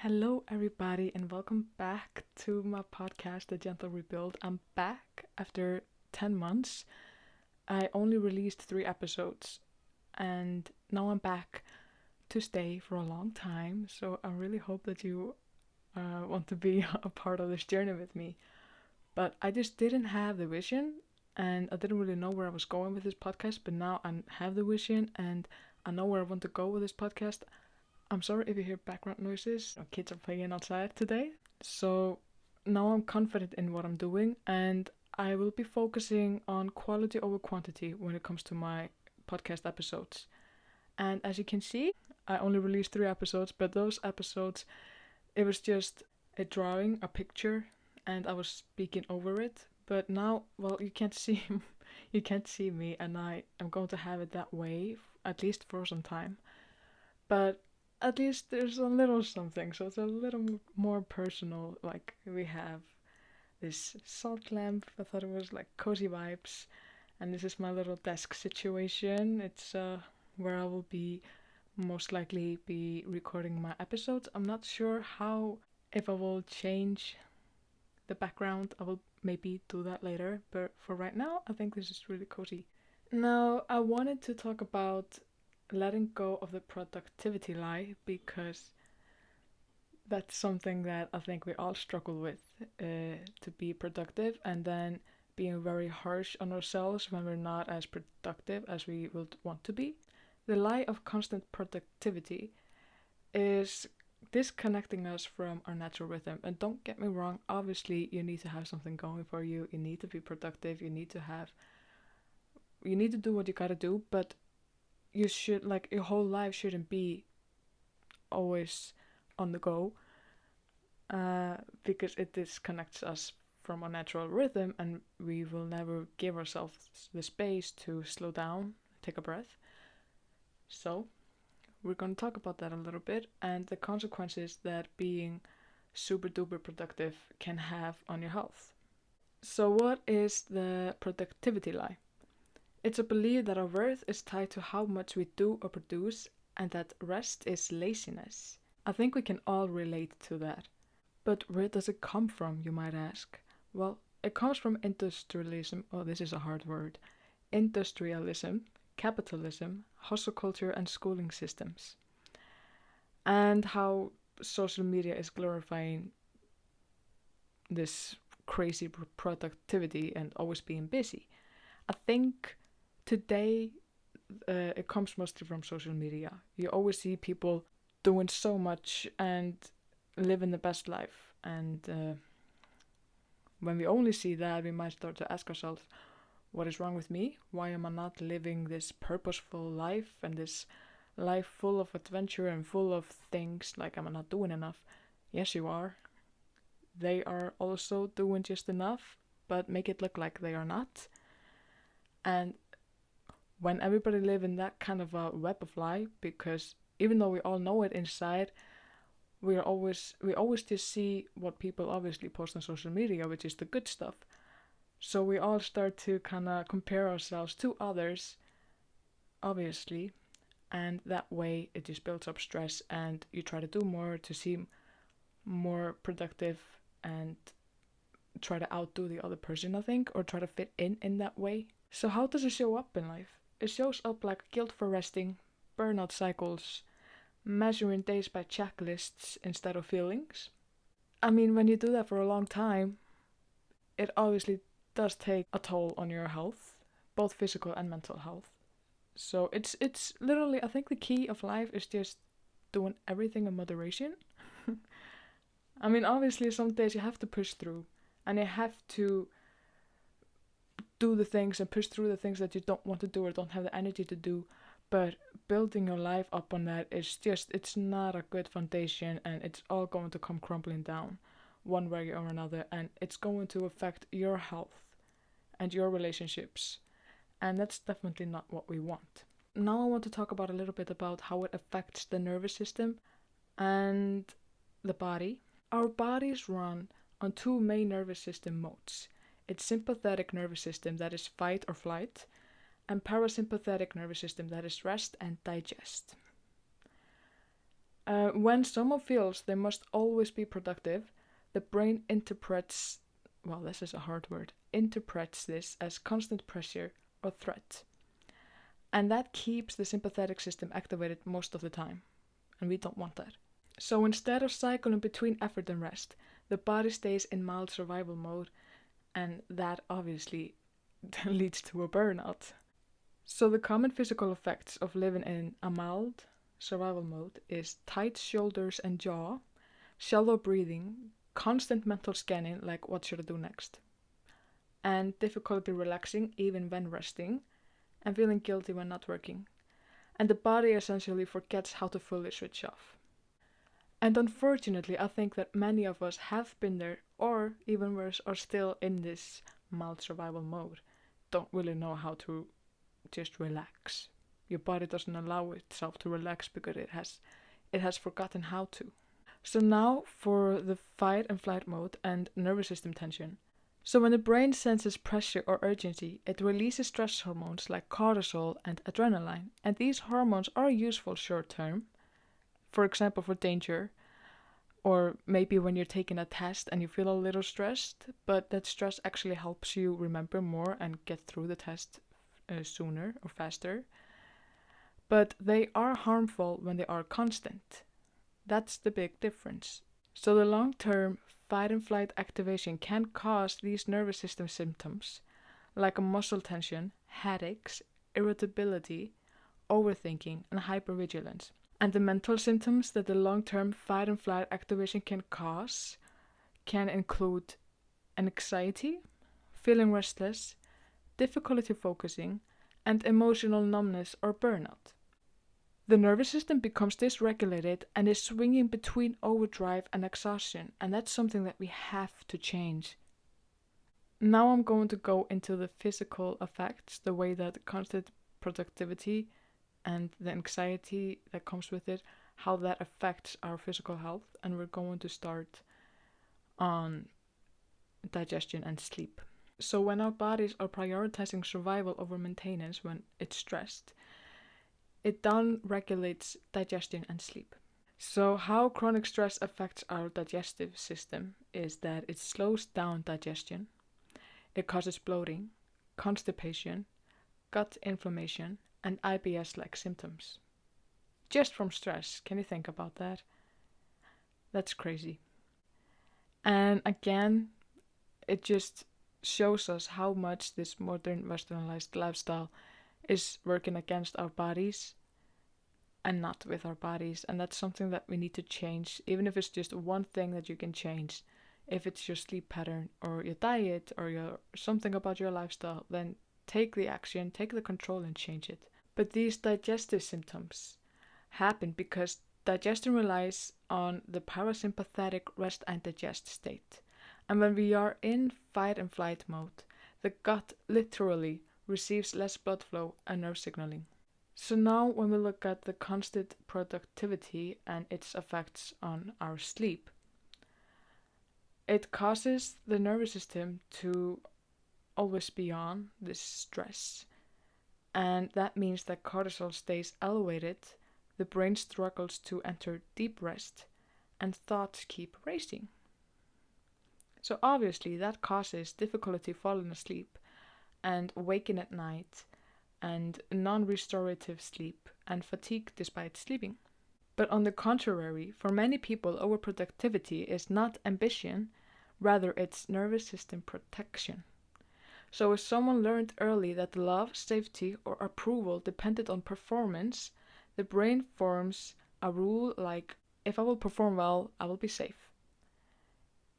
Hello, everybody, and welcome back to my podcast, The Gentle Rebuild. I'm back after 10 months. I only released 3 episodes, and now I'm back to stay for a long time. So I really hope that you want to be a part of this journey with me. But I just didn't have the vision, and I didn't really know where I was going with this podcast. But now I have the vision, and I know where I want to go with this podcast. I'm sorry if you hear background noises. Our kids are playing outside today. So now I'm confident in what I'm doing, and I will be focusing on quality over quantity when it comes to my podcast episodes. And as you can see, I only released 3 episodes, but those episodes, it was just a drawing, a picture, and I was speaking over it. But now, well, you can't see you can't see me, and I am going to have it that way at least for some time. But at least there's a little something, so it's a little more personal. Like we have this salt lamp. I thought it was like cozy vibes, and this is my little desk situation. It's where I will be most likely be recording my episodes. I'm not sure how if I will change the background. I will maybe do that later, but for right now, I think this is really cozy. Now, I wanted to talk about letting go of the productivity lie because that's something that I think we all struggle with to be productive, and then being very harsh on ourselves when we're not as productive as we would want to be. The lie of constant productivity is disconnecting us from our natural rhythm. And don't get me wrong, obviously you need to have something going for you. You need to be productive. You need to do what you gotta do, but you should, like, your whole life shouldn't be always on the go, because it disconnects us from our natural rhythm, and we will never give ourselves the space to slow down, take a breath. So we're going to talk about that a little bit, and the consequences that being super duper productive can have on your health. So what is the productivity lie? It's a belief that our worth is tied to how much we do or produce, and that rest is laziness. I think we can all relate to that. But where does it come from, you might ask? Well, it comes from industrialism. Oh, this is a hard word. Industrialism, capitalism, hustle culture, and schooling systems. And how social media is glorifying this crazy productivity and always being busy. I think today it comes mostly from social media. You always see people doing so much and living the best life. And when we only see that, we might start to ask ourselves, what is wrong with me? Why am I not living this purposeful life and this life full of adventure and full of things? Like, am I not doing enough? Yes, you are. They are also doing just enough, but make it look like they are not. And when everybody live in that kind of a web of lie, because even though we all know it inside, we always just see what people obviously post on social media, which is the good stuff. So we all start to kind of compare ourselves to others, obviously, and that way it just builds up stress, and you try to do more to seem more productive and try to outdo the other person, I think, or try to fit in that way. So how does it show up in life? It shows up like guilt for resting, burnout cycles, measuring days by checklists instead of feelings. I mean, when you do that for a long time, it obviously does take a toll on your health, both physical and mental health. So it's literally, I think the key of life is just doing everything in moderation. I mean, obviously some days you have to push through, and you have to do the things and push through the things that you don't want to do or don't have the energy to do. But building your life up on that is just, it's not a good foundation, and it's all going to come crumbling down one way or another, and it's going to affect your health and your relationships, and that's definitely not what we want. Now I want to talk about a little bit about how it affects the nervous system and the body. Our bodies run on two main nervous system modes. It's sympathetic nervous system, that is fight or flight, and parasympathetic nervous system, that is rest and digest. When someone feels they must always be productive, the brain interprets, well, this is a hard word, interprets this as constant pressure or threat. And that keeps the sympathetic system activated most of the time. And we don't want that. So instead of cycling between effort and rest, the body stays in mild survival mode, and that obviously leads to a burnout. So the common physical effects of living in a mild survival mode is tight shoulders and jaw, shallow breathing, constant mental scanning like what should I do next, and difficulty relaxing even when resting, and feeling guilty when not working. And the body essentially forgets how to fully switch off. And unfortunately, I think that many of us have been there, or even worse, are still in this mild survival mode. Don't really know how to just relax. Your body doesn't allow itself to relax because it has forgotten how to. So now for the fight and flight mode and nervous system tension. So when the brain senses pressure or urgency, it releases stress hormones like cortisol and adrenaline, and these hormones are useful short term, for example for danger, or maybe when you're taking a test and you feel a little stressed, but that stress actually helps you remember more and get through the test sooner or faster. But they are harmful when they are constant. That's the big difference. So the long-term fight and flight activation can cause these nervous system symptoms like a muscle tension, headaches, irritability, overthinking, and hypervigilance. And the mental symptoms that the long-term fight and flight activation can cause can include anxiety, feeling restless, difficulty focusing, and emotional numbness or burnout. The nervous system becomes dysregulated and is swinging between overdrive and exhaustion, and that's something that we have to change. Now I'm going to go into the physical effects, the way that constant productivity and the anxiety that comes with it, how that affects our physical health, and we're going to start on digestion and sleep. So when our bodies are prioritizing survival over maintenance when it's stressed, it down regulates digestion and sleep. So how chronic stress affects our digestive system is that it slows down digestion, it causes bloating, constipation, gut inflammation, and IBS-like symptoms. Just from stress, can you think about that? That's crazy. And again, it just shows us how much this modern westernized lifestyle is working against our bodies and not with our bodies. And that's something that we need to change, even if it's just one thing that you can change. If it's your sleep pattern or your diet or something about your lifestyle, then take the action, take the control and change it. But these digestive symptoms happen because digestion relies on the parasympathetic rest and digest state. And when we are in fight and flight mode, the gut literally receives less blood flow and nerve signaling. So now when we look at the constant productivity and its effects on our sleep, it causes the nervous system to always be on this stress. And that means that cortisol stays elevated, the brain struggles to enter deep rest, and thoughts keep racing. So obviously that causes difficulty falling asleep and waking at night, and non-restorative sleep and fatigue despite sleeping. But on the contrary, for many people, overproductivity is not ambition, rather it's nervous system protection. So if someone learned early that love, safety, or approval depended on performance, the brain forms a rule like, if I will perform well, I will be safe.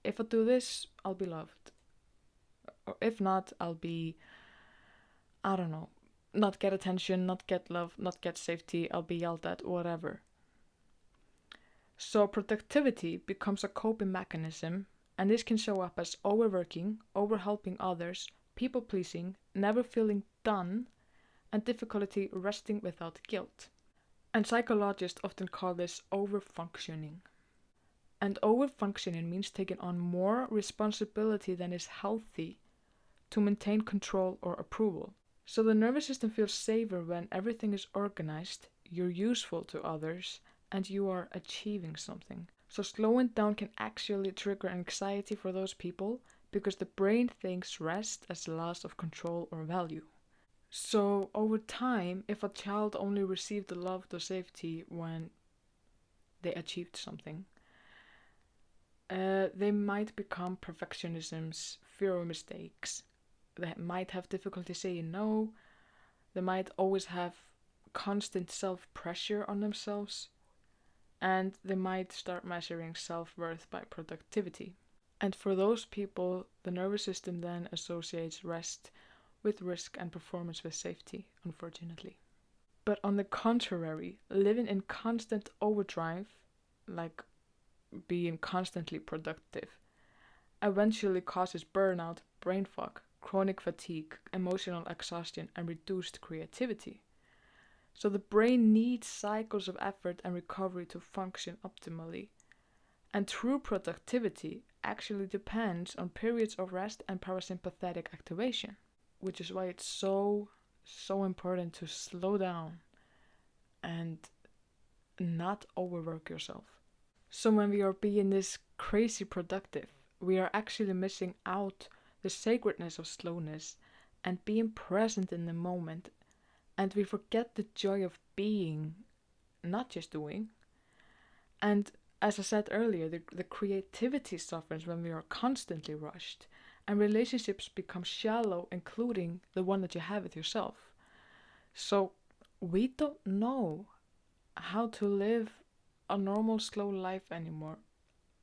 If I do this, I'll be loved. Or if not, I'll be, I don't know, not get attention, not get love, not get safety, I'll be yelled at, whatever. So productivity becomes a coping mechanism, and this can show up as overworking, overhelping others, people-pleasing, never feeling done, and difficulty resting without guilt. And psychologists often call this overfunctioning. And overfunctioning means taking on more responsibility than is healthy to maintain control or approval. So the nervous system feels safer when everything is organized, you're useful to others, and you are achieving something. So slowing down can actually trigger anxiety for those people because the brain thinks rest as loss of control or value. So over time, if a child only received the love or safety when they achieved something, they might become perfectionisms, fear of mistakes. They might have difficulty saying no. They might always have constant self pressure on themselves. And they might start measuring self worth by productivity. And for those people, the nervous system then associates rest with risk and performance with safety, unfortunately. But on the contrary, living in constant overdrive, like being constantly productive, eventually causes burnout, brain fog, chronic fatigue, emotional exhaustion, and reduced creativity. So the brain needs cycles of effort and recovery to function optimally. And true productivity actually depends on periods of rest and parasympathetic activation, which is why it's so important to slow down and not overwork yourself. So when we are being this crazy productive, we are actually missing out the sacredness of slowness and being present in the moment, and we forget the joy of being, not just doing. And as I said earlier, the creativity suffers when we are constantly rushed, and relationships become shallow, including the one that you have with yourself. So we don't know how to live a normal, slow life anymore.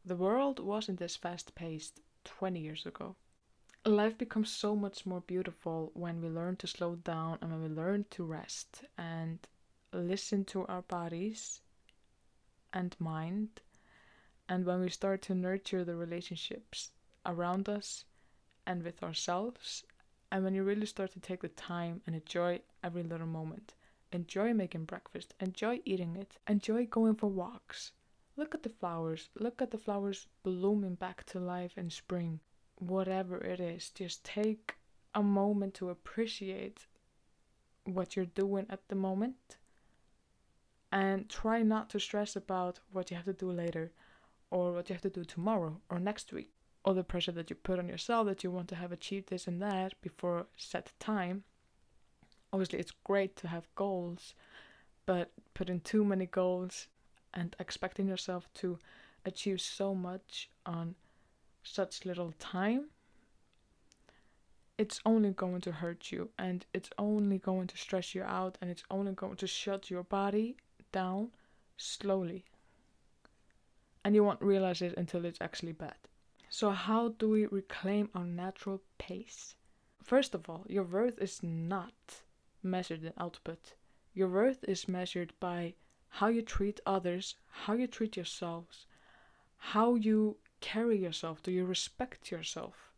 The world wasn't this fast paced 20 years ago. Life becomes so much more beautiful when we learn to slow down and when we learn to rest and listen to our bodies and mind, and when we start to nurture the relationships around us and with ourselves, and when you really start to take the time and enjoy every little moment. Enjoy making breakfast, enjoy eating it, enjoy going for walks. Look at the flowers blooming back to life in spring. Whatever it is, just take a moment to appreciate what you're doing at the moment and try not to stress about what you have to do later or what you have to do tomorrow or next week, or the pressure that you put on yourself that you want to have achieved this and that before set time. Obviously, it's great to have goals, but putting too many goals and expecting yourself to achieve so much on such little time, it's only going to hurt you, and it's only going to stress you out, and it's only going to shut your body down slowly. And you won't realize it until it's actually bad. So how do we reclaim our natural pace? First of all, your worth is not measured in output. Your worth is measured by how you treat others, how you treat yourselves, how you carry yourself. Do you respect yourself?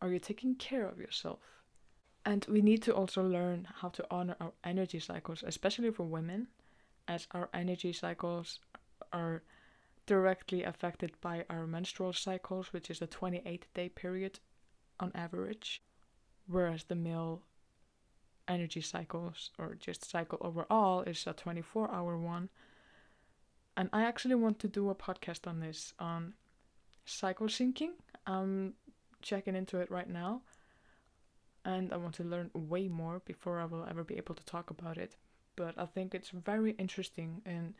Are you taking care of yourself? And we need to also learn how to honor our energy cycles, especially for women, as our energy cycles are directly affected by our menstrual cycles, which is a 28-day period on average, whereas the male energy cycles, or just cycle overall, is a 24-hour one. And I actually want to do a podcast on this, on cycle syncing. I'm checking into it right now, and I want to learn way more before I will ever be able to talk about it. But I think it's very interesting, and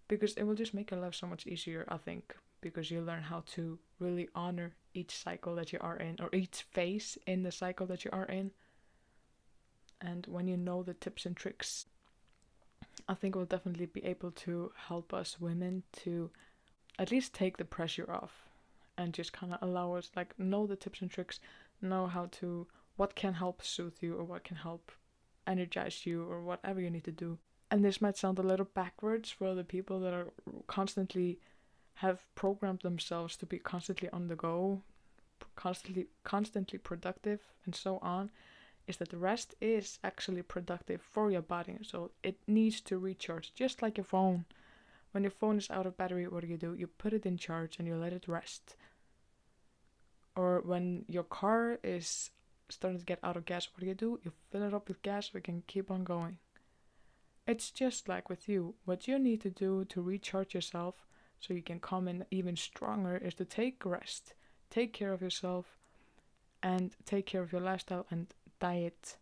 because it will just make your life so much easier, I think, because you learn how to really honor each cycle that you are in, or each phase in the cycle that you are in. And when you know the tips and tricks, I think it will definitely be able to help us women to at least take the pressure off and just kind of allow us, like, know the tips and tricks, know what can help soothe you or what can help energize you or whatever you need to do. And this might sound a little backwards for the people that are have programmed themselves to be constantly on the go, constantly productive and so on, is that the rest is actually productive for your body. So it needs to recharge, just like your phone. When your phone is out of battery, what do? You put it in charge and you let it rest. Or when your car is starting to get out of gas, what do? You fill it up with gas so it can keep on going. It's just like with you. What you need to do to recharge yourself so you can come in even stronger is to take rest, take care of yourself, and take care of your lifestyle and diet.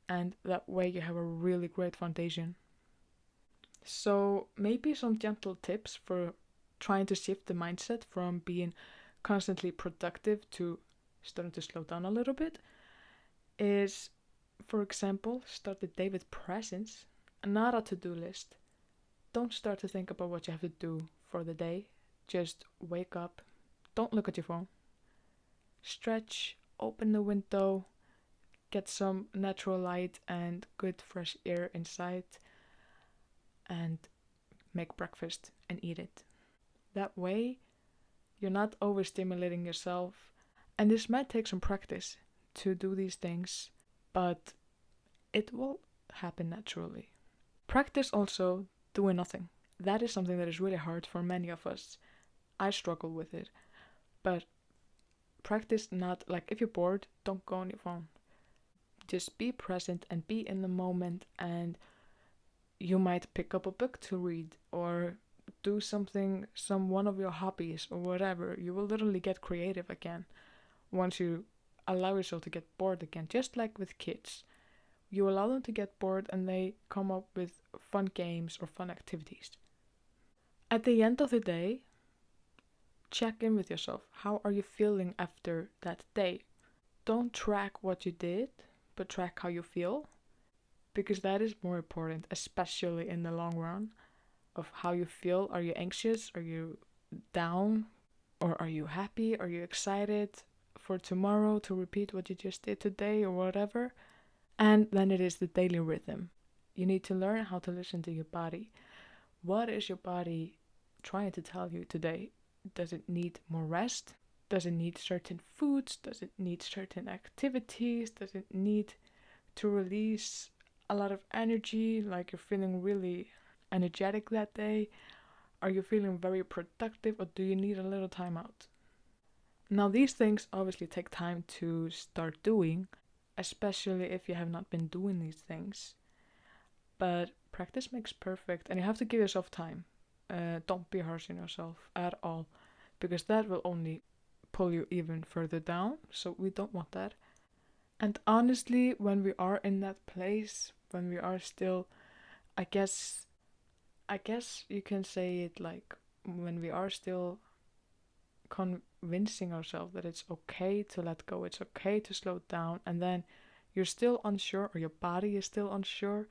And that way you have a really great foundation. So, maybe some gentle tips for trying to shift the mindset from being constantly productive to starting to slow down a little bit is, for example, start the day with presence, not a to do list. Don't start to think about what you have to do for the day. Just wake up, don't look at your phone, stretch, open the window, get some natural light and good fresh air inside, and make breakfast and eat it. That way, you're not overstimulating yourself. And this might take some practice to do these things, but it will happen naturally. Practice also doing nothing. That is something that is really hard for many of us. I struggle with it. But practice not like if you're bored, don't go on your phone. Just be present and be in the moment, and you might pick up a book to read or do something, some one of your hobbies or whatever. You will literally get creative again once you allow yourself to get bored again, just like with kids. You allow them to get bored and they come up with fun games or fun activities. At the end of the day, check in with yourself. How are you feeling after that day? Don't track what you did, but track how you feel, because that is more important, especially in the long run, of how you feel. Are you anxious? Are you down? Or are you happy? Are you excited for tomorrow to repeat what you just did today or whatever? And then it is the daily rhythm. You need to learn how to listen to your body. What is your body trying to tell you today? Does it need more rest? Does it need certain foods? Does it need certain activities? Does it need to release a lot of energy, like you're feeling really energetic that day? Are you feeling very productive, or do you need a little time out? Now, these things obviously take time to start doing, especially if you have not been doing these things. But practice makes perfect, and you have to give yourself time. Don't be harsh on yourself at all, because that will only pull you even further down. So we don't want that. And honestly, when we are in that place, when we are still, I guess, I guess you can say it like when we are still convincing ourselves that it's okay to let go, it's okay to slow down, and then you're still unsure, or your body is still unsure,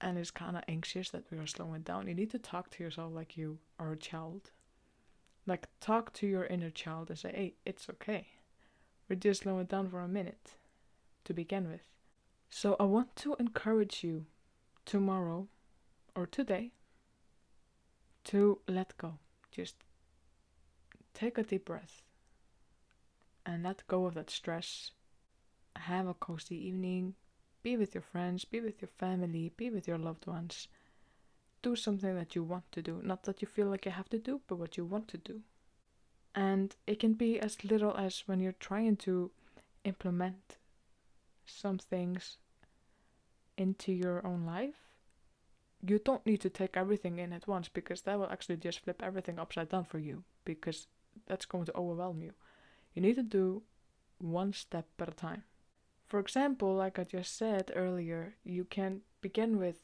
and is kind of anxious that we are slowing down. You need to talk to yourself like you are a child. Like, talk to your inner child and say, hey, it's okay. We're just slowing down for a minute to begin with. So I want to encourage you tomorrow or today to let go. Just take a deep breath and let go of that stress. Have a cozy evening. Be with your friends, be with your family, be with your loved ones. Do something that you want to do. Not that you feel like you have to do, but what you want to do. And it can be as little as when you're trying to implement some things into your own life. You don't need to take everything in at once, because that will actually just flip everything upside down for you, because that's going to overwhelm you. You need to do one step at a time. For example, like I just said earlier, you can begin with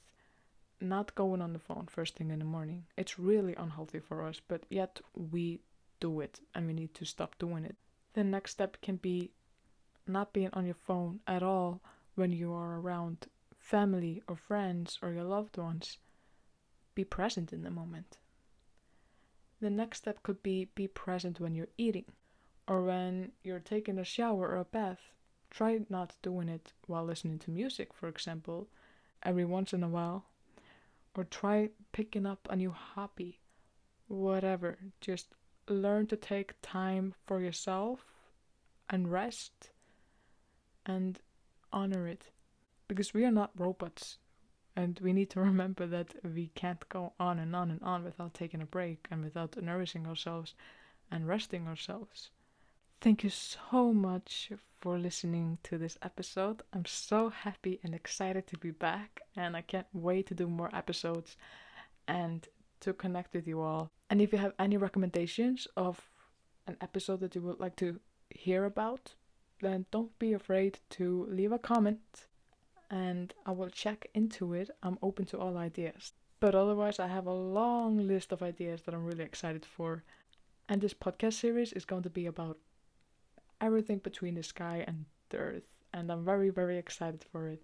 not going on the phone first thing in the morning. It's really unhealthy for us, but yet we do it and we need to stop doing it. The next step can be not being on your phone at all when you are around family or friends or your loved ones. Be present in the moment. The next step could be present when you're eating, or when you're taking a shower or a bath. Try not doing it while listening to music, for example, every once in a while. Or try picking up a new hobby. Whatever. Just learn to take time for yourself and rest and honor it. Because we are not robots. And we need to remember that we can't go on and on without taking a break and without nourishing ourselves and resting ourselves. Thank you so much for listening to this episode. I'm so happy and excited to be back, and I can't wait to do more episodes and to connect with you all. And if you have any recommendations of an episode that you would like to hear about, then don't be afraid to leave a comment and I will check into it. I'm open to all ideas. But otherwise, I have a long list of ideas that I'm really excited for. And this podcast series is going to be about everything between the sky and the earth. And I'm very, very excited for it.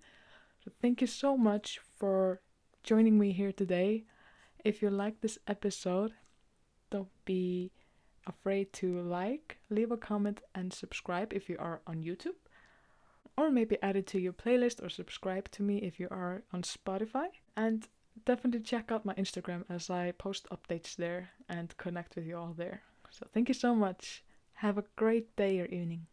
So thank you so much for joining me here today. If you like this episode, don't be afraid to leave a comment, and subscribe if you are on YouTube. Or maybe add it to your playlist or subscribe to me if you are on Spotify. And definitely check out my Instagram as I post updates there and connect with you all there. So thank you so much. Have a great day or evening.